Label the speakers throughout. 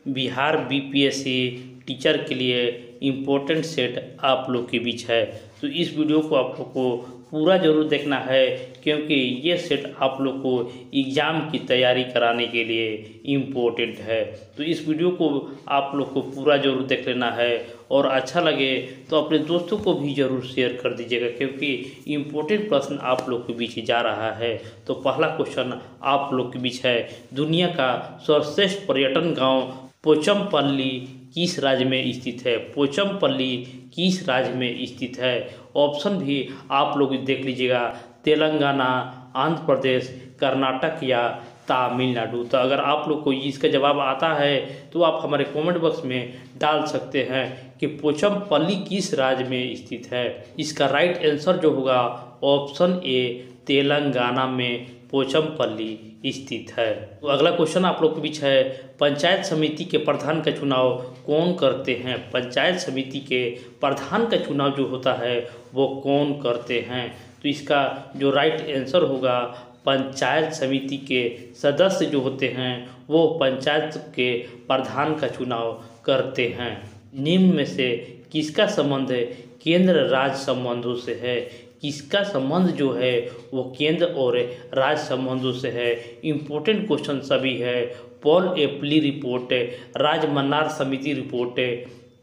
Speaker 1: Bihar BPSC teacher के लिए important set आप लोग के बीच है। तो इस वीडियो को आप लोग को पूरा ज़रूर देखना है, क्योंकि ये सेट आप लोग को एग्ज़ाम की तैयारी कराने के लिए इम्पोर्टेंट है। तो इस वीडियो को आप लोग को पूरा ज़रूर देख लेना है, और अच्छा लगे तो अपने दोस्तों को भी ज़रूर शेयर कर दीजिएगा, क्योंकि इम्पोर्टेंट प्रश्न आप लोग के बीच जा रहा है। तो पहला क्वेश्चन आप लोग के बीच है, दुनिया का सर्वश्रेष्ठ पर्यटन गाँव पोचमपल्ली किस राज्य में स्थित है? पोचमपल्ली किस राज्य में स्थित है? ऑप्शन भी आप लोग देख लीजिएगा, तेलंगाना, आंध्र प्रदेश, कर्नाटक या तमिलनाडु। तो अगर आप लोग को इसका जवाब आता है तो आप हमारे कमेंट बॉक्स में डाल सकते हैं कि पोचमपल्ली किस राज्य में स्थित है। इसका राइट आंसर जो होगा ऑप्शन ए, तेलंगाना में पोचमपल्ली स्थित है। तो अगला क्वेश्चन आप लोग के बीच है, पंचायत समिति के प्रधान का चुनाव कौन करते हैं? पंचायत समिति के प्रधान का चुनाव जो होता है वो कौन करते हैं? तो इसका जो राइट आंसर होगा, पंचायत समिति के सदस्य जो होते हैं वो पंचायत के प्रधान का चुनाव करते हैं। निम्न में से किसका संबंध केंद्र राज्य संबंधों से है? किसका संबंध जो है वो केंद्र और राज्य संबंधों से है? इम्पोर्टेंट क्वेश्चन सभी है। पॉल एपली रिपोर्ट, राजमन्नार समिति रिपोर्ट,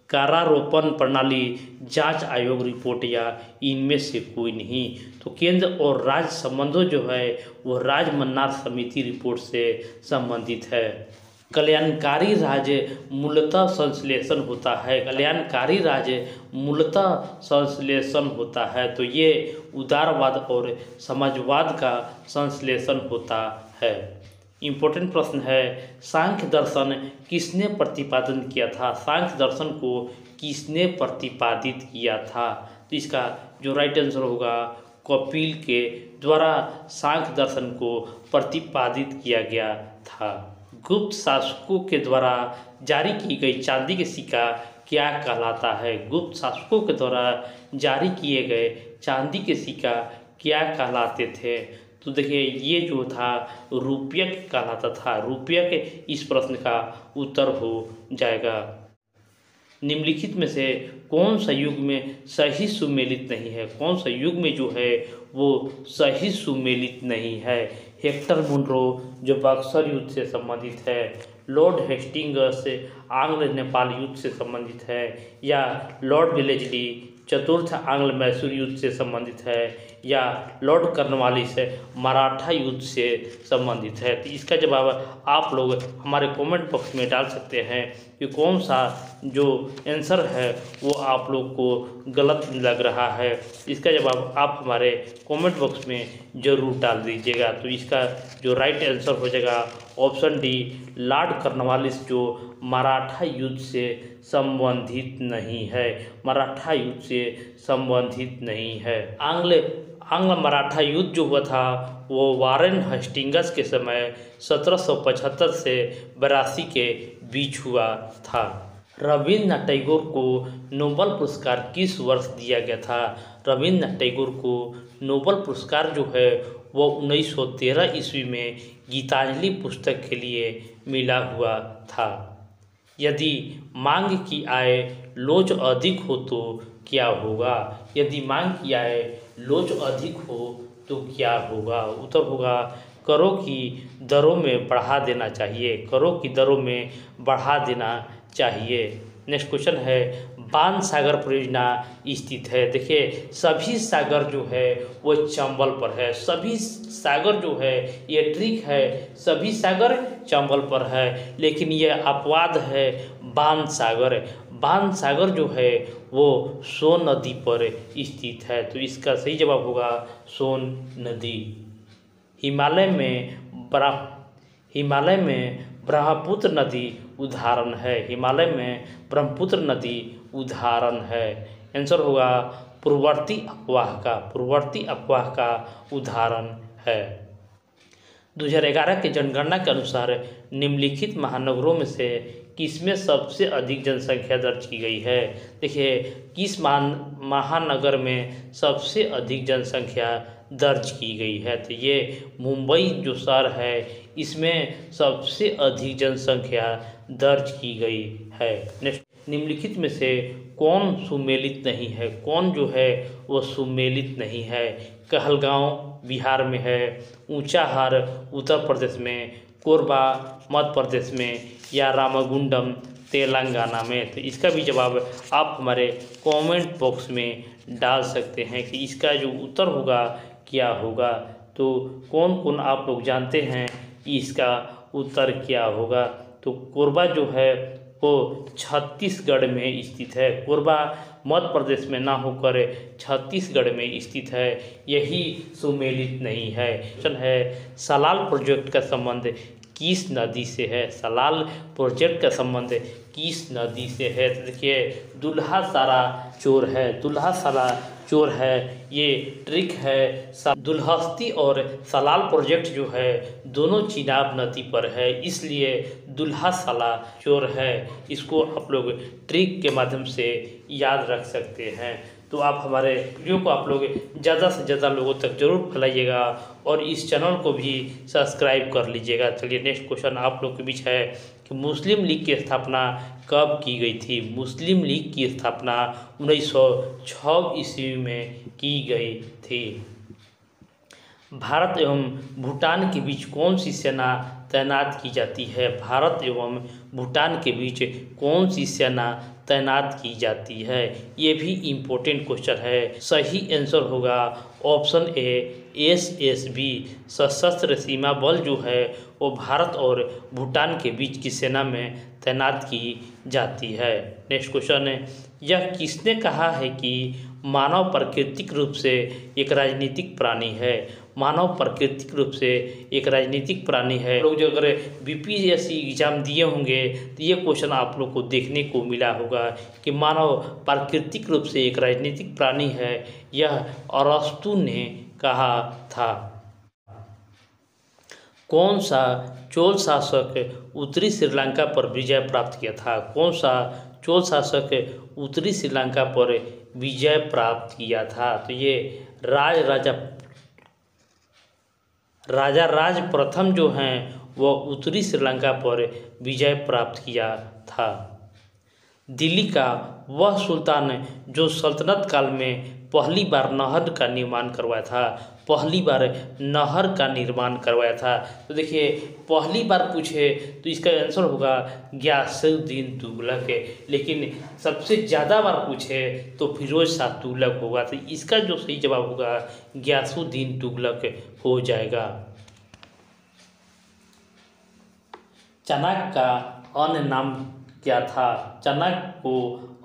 Speaker 1: कारारोपण प्रणाली जांच आयोग रिपोर्ट, या इनमें से कोई नहीं। तो केंद्र और राज्य संबंधों जो है वो राजमन्नार समिति रिपोर्ट से संबंधित है। कल्याणकारी राज्य मूलतः संश्लेषण होता है। कल्याणकारी राज्य मूलतः संश्लेषण होता है। तो ये उदारवाद और समाजवाद का संश्लेषण होता है। इम्पोर्टेंट प्रश्न है, सांख्य दर्शन किसने प्रतिपादन किया था? सांख्य दर्शन को किसने प्रतिपादित किया था? तो इसका जो राइट आंसर होगा, कपिल के द्वारा सांख्य दर्शन को प्रतिपादित किया गया था। गुप्त शासकों के द्वारा जारी की गई चांदी के सिक्का क्या कहलाता है? गुप्त शासकों के द्वारा जारी किए गए चांदी के सिक्का क्या कहलाते थे? तो देखिए, ये जो था रुपयक कहलाता था। रुपयक इस प्रश्न का उत्तर हो जाएगा। निम्नलिखित में से कौन सा युग में सही सुमेलित नहीं है? कौन सा युग में जो है वो सही सुमेलित नहीं है? हेक्टर मुनरो जो बक्सर युद्ध से संबंधित है, लॉर्ड हेस्टिंग्स आंग्ल नेपाल युद्ध से संबंधित है, या लॉर्ड वेलेस्ली चतुर्थ आंग्ल मैसूर युद्ध से संबंधित है, या लॉर्ड कॉर्नवालिस मराठा युद्ध से संबंधित है? तो इसका जवाब आप लोग हमारे कमेंट बॉक्स में डाल सकते हैं कि कौन सा जो आंसर है वो आप लोग को गलत लग रहा है। इसका जवाब आप हमारे कमेंट बॉक्स में ज़रूर डाल दीजिएगा। तो इसका जो राइट आंसर हो जाएगा ऑप्शन डी, लॉर्ड कॉर्नवालिस जो मराठा युद्ध से संबंधित नहीं है। मराठा युद्ध से संबंधित नहीं है। आंग्ल मराठा युद्ध जो हुआ था वो वारेन हेस्टिंग्स के समय 1775 से 82 के बीच हुआ था। रविन्द्रनाथ टैगोर को नोबेल पुरस्कार किस वर्ष दिया गया था? रविन्द्रनाथ टैगोर को नोबेल पुरस्कार जो है वो 1913 ईस्वी में गीतांजलि पुस्तक के लिए मिला हुआ था। यदि मांग की आय लोच अधिक हो तो क्या होगा? यदि मांग की आय लोच अधिक हो तो क्या होगा? उत्तर होगा, करों की दरों में बढ़ा देना चाहिए। करों की दरों में बढ़ा देना चाहिए। नेक्स्ट क्वेश्चन है, बाण सागर परियोजना स्थित है। देखिए, सभी सागर जो है वो चंबल पर है। सभी सागर जो है, ये ट्रिक है, सभी सागर चंबल पर है, लेकिन ये अपवाद है बाण सागर। बाण सागर जो है वो सोन नदी पर स्थित है। तो इसका सही जवाब होगा सोन नदी। हिमालय में ब्रह्मपुत्र नदी उदाहरण है। हिमालय में ब्रह्मपुत्र नदी उदाहरण है। आंसर होगा पूर्ववर्ती अपवाह का उदाहरण है। 2011 के जनगणना के अनुसार निम्नलिखित महानगरों में से किसमें सबसे अधिक जनसंख्या दर्ज की गई है? देखिए, किस महानगर में सबसे अधिक जनसंख्या दर्ज की गई है? तो ये मुंबई जो शहर है इसमें सबसे अधिक जनसंख्या दर्ज की गई है। नेक्स्ट, निम्नलिखित में से कौन सुमेलित नहीं है? कौन जो है वो सुमेलित नहीं है? कहलगांव बिहार में है, ऊंचाहार उत्तर प्रदेश में, कोरबा मध्य प्रदेश में, या रामागुंडम तेलंगाना में? तो इसका भी जवाब आप हमारे कमेंट बॉक्स में डाल सकते हैं कि इसका जो उत्तर होगा क्या होगा। तो कौन कौन आप लोग जानते हैं इसका उत्तर क्या होगा? तो कोरबा जो है वो छत्तीसगढ़ में स्थित है। कोरबा मध्य प्रदेश में ना होकर छत्तीसगढ़ में स्थित है, यही सुमेलित नहीं है। क्वेश्चन है, सलाल प्रोजेक्ट का संबंध किस नदी से है? सलाल प्रोजेक्ट का संबंध किस नदी से है? तो देखिए, दुल्हा सारा चोर है, दुल्हा सारा चोर है, ये ट्रिक है। दुल्हस्ती और सलाल प्रोजेक्ट जो है दोनों चिनाब नदी पर है, इसलिए दुल्हा साला चोर है। इसको आप लोग ट्रिक के माध्यम से याद रख सकते हैं। तो आप हमारे वीडियो को आप लोग ज़्यादा से ज़्यादा लोगों तक जरूर फैलाइएगा और इस चैनल को भी सब्सक्राइब कर लीजिएगा। चलिए, नेक्स्ट क्वेश्चन आप लोग के बीच है कि मुस्लिम लीग की स्थापना कब की गई थी? मुस्लिम लीग की स्थापना 1906 ईस्वी में की गई थी। भारत एवं भूटान के बीच कौन सी सेना तैनात की जाती है? भारत एवं भूटान के बीच कौन सी सेना तैनात की जाती है? ये भी इम्पोर्टेंट क्वेश्चन है। सही आंसर होगा ऑप्शन ए, SSB सशस्त्र सीमा बल जो है वो भारत और भूटान के बीच की सेना में तैनात की जाती है। नेक्स्ट क्वेश्चन है, यह किसने कहा है कि मानव प्राकृतिक रूप से एक राजनीतिक प्राणी है? मानव प्राकृतिक रूप से एक राजनीतिक प्राणी है। लोग जो अगर BPSC एग्जाम दिए होंगे तो ये क्वेश्चन आप लोग को देखने को मिला होगा कि मानव प्राकृतिक रूप से एक राजनीतिक प्राणी है, यह अरस्तु ने कहा था। कौन सा चोल शासक उत्तरी श्रीलंका पर विजय प्राप्त किया था? कौन सा चोल शासक उत्तरी श्रीलंका पर विजय प्राप्त किया था? तो ये राजा राज प्रथम जो हैं वह उत्तरी श्रीलंका पर विजय प्राप्त किया था। दिल्ली का वह सुल्तान जो सल्तनत काल में पहली बार नहर का निर्माण करवाया था, पहली बार नहर का निर्माण करवाया था? तो देखिए, पहली बार पूछे तो इसका आंसर होगा गयासुद्दीन तुगलक, लेकिन सबसे ज़्यादा बार पूछे तो फिरोज शाह तुगलक होगा। तो इसका जो सही जवाब होगा गयासुद्दीन तुगलक हो जाएगा। चाणक्य का अन्य नाम क्या था? चाणक्य को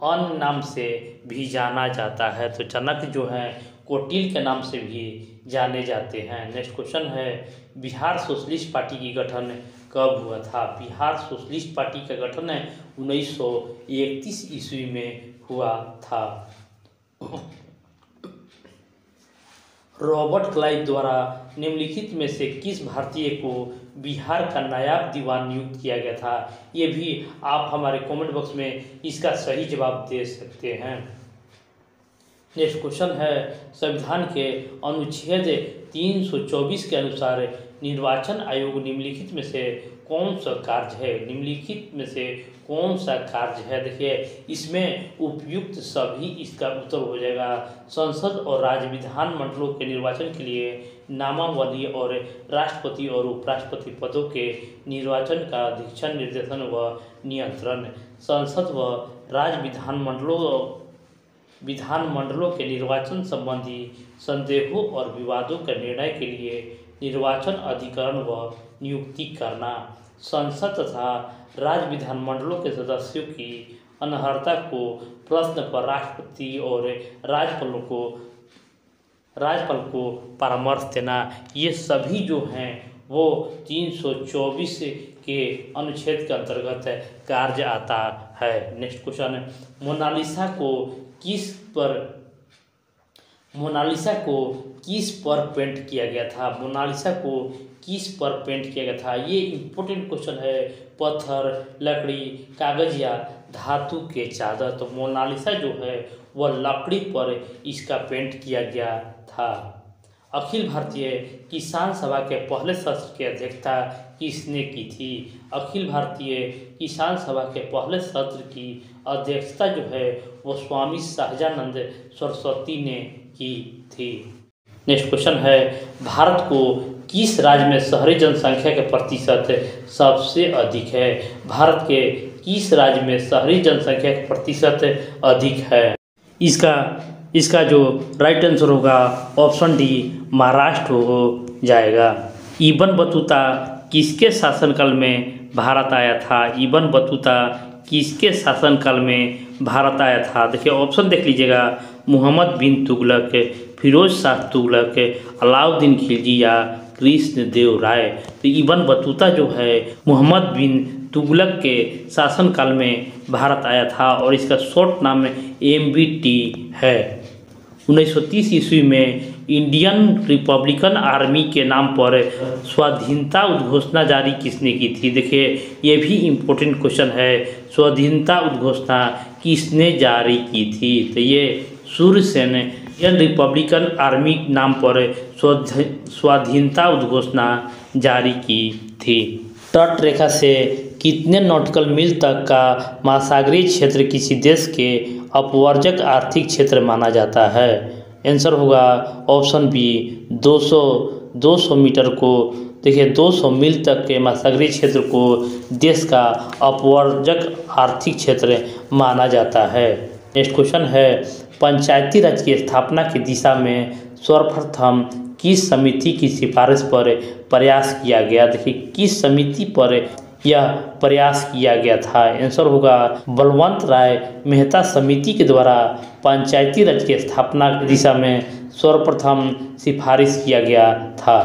Speaker 1: अन्य नाम से भी जाना जाता है। तो चाणक्य जो है कोटिल के नाम से भी जाने जाते हैं। नेक्स्ट क्वेश्चन है, बिहार सोशलिस्ट पार्टी की गठन कब हुआ था? बिहार सोशलिस्ट पार्टी का गठन 1931 ईस्वी में हुआ था। रॉबर्ट क्लाइव द्वारा निम्नलिखित में से किस भारतीय को बिहार का नायब दीवान नियुक्त किया गया था? ये भी आप हमारे कमेंट बॉक्स में इसका सही जवाब दे सकते हैं। नेक्स्ट क्वेश्चन है, संविधान के अनुच्छेद 324 के अनुसार निर्वाचन आयोग निम्नलिखित में से कौन सा कार्य है? निम्नलिखित में से कौन सा कार्य है? देखिए, इसमें उपयुक्त सभी इसका उत्तर हो जाएगा। संसद और राज्य विधान मंडलों के निर्वाचन के लिए नामावली और राष्ट्रपति और उपराष्ट्रपति पदों के निर्वाचन का अधीक्षण, निर्देशन व नियंत्रण। संसद व राज्य विधान मंडलों के निर्वाचन संबंधी संदेहों और विवादों के निर्णय के लिए निर्वाचन अधिकरण व नियुक्ति करना। संसद तथा राज्य विधानमंडलों के सदस्यों की अनर्हता को प्रश्न पर राष्ट्रपति और राज्यपाल को परामर्श देना, ये सभी जो हैं वो 324 के अनुच्छेद के अंतर्गत कार्य आता है। नेक्स्ट क्वेश्चन, मोनालिसा को किस पर पेंट किया गया था? मोनालिसा को किस पर पेंट किया गया था? ये इम्पोर्टेंट क्वेश्चन है। पत्थर, लकड़ी, कागज या धातु के चादर? तो मोनालिसा जो है वह लकड़ी पर इसका पेंट किया गया था। अखिल भारतीय किसान सभा के पहले सत्र की अध्यक्षता किसने की थी? अखिल भारतीय किसान सभा के पहले सत्र की अध्यक्षता जो है वो स्वामी सहजानंद सरस्वती ने की थी। नेक्स्ट क्वेश्चन है, भारत को किस राज्य में शहरी जनसंख्या के प्रतिशत सबसे अधिक है? भारत के किस राज्य में शहरी जनसंख्या के प्रतिशत अधिक है? इसका जो राइट आंसर होगा ऑप्शन डी महाराष्ट्र हो जाएगा। इब्न बतूता किसके शासनकाल में भारत आया था? इब्न बतूता किसके शासनकाल में भारत आया था? देखिए ऑप्शन देख लीजिएगा, मोहम्मद बिन तुगलक, फिरोज शाह तुगलक, अलाउद्दीन खिलजी या कृष्ण देव राय। तो इब्न बतूता जो है मोहम्मद बिन तुगलक के शासनकाल में भारत आया था और इसका शॉर्ट नाम MBT है। 1930 ईस्वी में इंडियन रिपब्लिकन आर्मी के नाम पर स्वाधीनता उद्घोषणा जारी किसने की थी? देखिए ये भी इम्पोर्टेंट क्वेश्चन है, स्वाधीनता उद्घोषणा किसने जारी की थी? तो ये सूर्यसेन इंडियन रिपब्लिकन आर्मी नाम पर स्वाधीनता उद्घोषणा जारी की थी। तट रेखा से कितने नॉटिकल मील तक का महासागरीय क्षेत्र किसी देश के अपवर्जक आर्थिक क्षेत्र माना जाता है? आंसर होगा ऑप्शन बी 200 मीटर को। देखिए 200 मील तक के महासागरीय क्षेत्र को देश का अपवर्जक आर्थिक क्षेत्र माना जाता है। नेक्स्ट क्वेश्चन है, पंचायती राज की स्थापना की दिशा में सर्वप्रथम किस समिति की सिफारिश पर प्रयास किया गया? देखिए किस समिति पर यह प्रयास किया गया था? आंसर होगा बलवंत राय मेहता समिति के द्वारा पंचायती राज की स्थापना की दिशा में सर्वप्रथम सिफारिश किया गया था।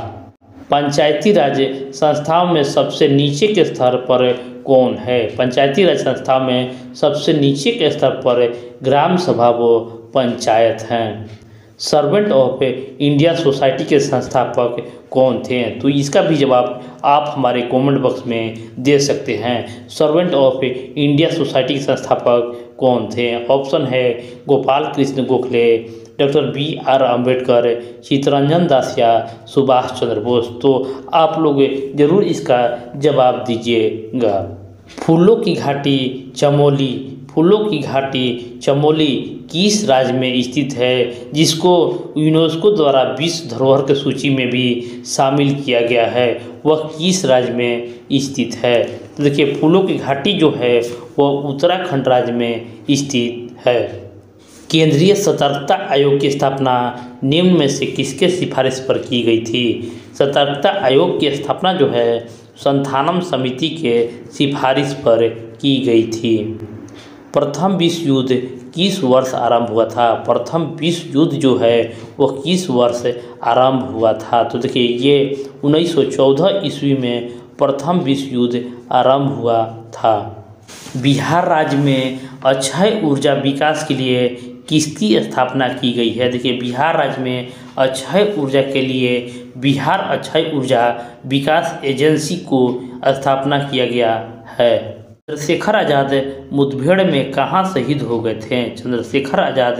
Speaker 1: पंचायती राज संस्थाओं में सबसे नीचे के स्तर पर कौन है? पंचायती राज संस्था में सबसे नीचे के स्तर पर ग्राम सभा व पंचायत हैं। सर्वेंट ऑफ इंडिया सोसाइटी के संस्थापक कौन थे? तो इसका भी जवाब आप हमारे कमेंट बॉक्स में दे सकते हैं। सर्वेंट ऑफ इंडिया सोसाइटी के संस्थापक कौन थे? ऑप्शन है गोपाल कृष्ण गोखले, डॉक्टर BR अम्बेडकर, चित्तरंजन दास या सुभाष चंद्र बोस। तो आप लोग जरूर इसका जवाब दीजिएगा। फूलों की घाटी चमोली किस राज्य में स्थित है, जिसको यूनेस्को द्वारा विश्व धरोहर की सूची में भी शामिल किया गया है? वह किस राज्य में स्थित है? तो देखिए फूलों की घाटी जो है वह उत्तराखंड राज्य में स्थित है। केंद्रीय सतर्कता आयोग की स्थापना निम्न में से किसके सिफारिश पर की गई थी? सतर्कता आयोग की स्थापना जो है संथानम समिति के सिफारिश पर की गई थी। प्रथम विश्व युद्ध किस वर्ष आरंभ हुआ था? प्रथम विश्व युद्ध जो है वह किस वर्ष आरंभ हुआ था? तो देखिए ये 1914 ईस्वी में प्रथम विश्व युद्ध आरंभ हुआ था। बिहार राज्य में अक्षय ऊर्जा विकास के लिए किसकी स्थापना की गई है? देखिए बिहार राज्य में अक्षय ऊर्जा के लिए बिहार अक्षय ऊर्जा विकास एजेंसी को स्थापना किया गया है। चंद्रशेखर आज़ाद मुठभेड़ में कहाँ शहीद हो गए थे? चंद्रशेखर आज़ाद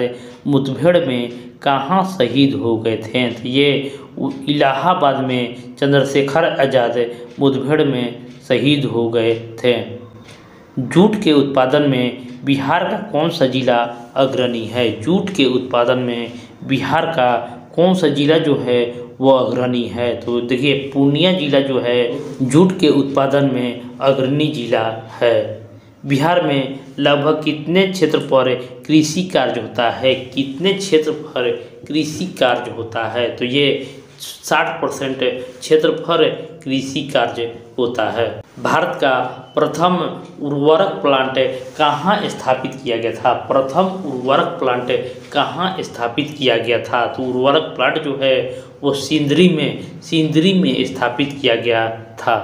Speaker 1: मुठभेड़ में कहाँ शहीद हो गए थे? तो ये इलाहाबाद में चंद्रशेखर आज़ाद मुठभेड़ में शहीद हो गए थे। जूट के उत्पादन में बिहार का कौन सा जिला अग्रणी है? जूट के उत्पादन में बिहार का कौन सा जिला जो है वो अग्रणी है? तो देखिए पूर्णिया जिला जो है जूट के उत्पादन में अग्रणी जिला है। बिहार में लगभग कितने क्षेत्र पर कृषि कार्य होता है? कितने क्षेत्र पर कृषि कार्य होता है? तो ये 60% क्षेत्र पर कृषि कार्य होता है। भारत का प्रथम उर्वरक प्लांट कहाँ स्थापित किया गया था? प्रथम उर्वरक प्लांट कहाँ स्थापित किया गया था? तो उर्वरक प्लांट जो है वो सिंदरी में स्थापित किया गया था।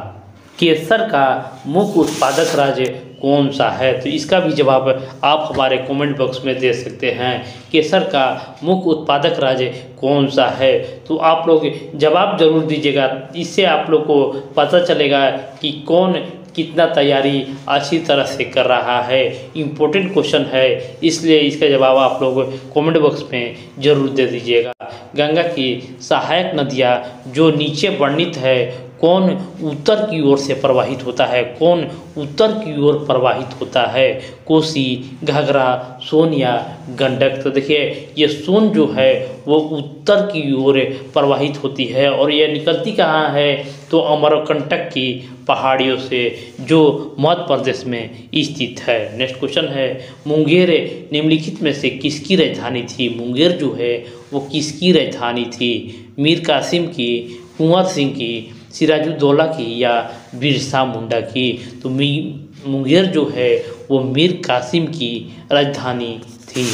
Speaker 1: केसर का मुख्य उत्पादक राज्य कौन सा है? तो इसका भी जवाब आप हमारे कमेंट बॉक्स में दे सकते हैं। केसर का मुख्य उत्पादक राज्य कौन सा है? तो आप लोग जवाब जरूर दीजिएगा, इससे आप लोग को पता चलेगा कि कौन कितना तैयारी अच्छी तरह से कर रहा है। इम्पोर्टेंट क्वेश्चन है, इसलिए इसका जवाब आप लोग कमेंट बॉक्स में जरूर दे दीजिएगा। गंगा की सहायक नदियाँ जो नीचे वर्णित है कौन उत्तर की ओर से प्रवाहित होता है, कौन उत्तर की ओर प्रवाहित होता है, कोसी, घाघरा, सोन या गंडक। तो देखिए ये सोन जो है वो उत्तर की ओर प्रवाहित होती है और यह निकलती कहाँ है, तो अमरकंटक की पहाड़ियों से जो मध्य प्रदेश में स्थित है। नेक्स्ट क्वेश्चन है, मुंगेर निम्नलिखित में से किसकी राजधानी थी। मुंगेर जो है वो किसकी राजधानी थी, मीर कासिम की, कुंवर सिंह की, सिराजुद्दौला की या बिरसा मुंडा की। तो मुंगेर जो है वो मीर कासिम की राजधानी थी।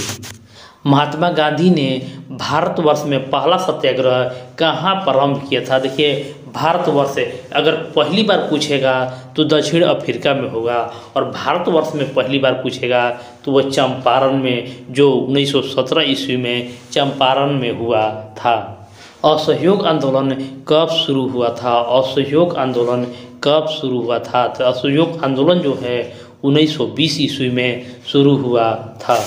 Speaker 1: महात्मा गांधी ने भारतवर्ष में पहला सत्याग्रह कहाँ प्रारंभ किया था। देखिए भारतवर्ष अगर पहली बार पूछेगा तो दक्षिण अफ्रीका में होगा, और भारतवर्ष में पहली बार पूछेगा तो वह चंपारण में, जो 1917 ईस्वी में चंपारण में हुआ था। असहयोग आंदोलन कब शुरू हुआ था। असहयोग आंदोलन कब शुरू हुआ था। तो असहयोग आंदोलन जो है 1920 ईस्वी में शुरू हुआ था।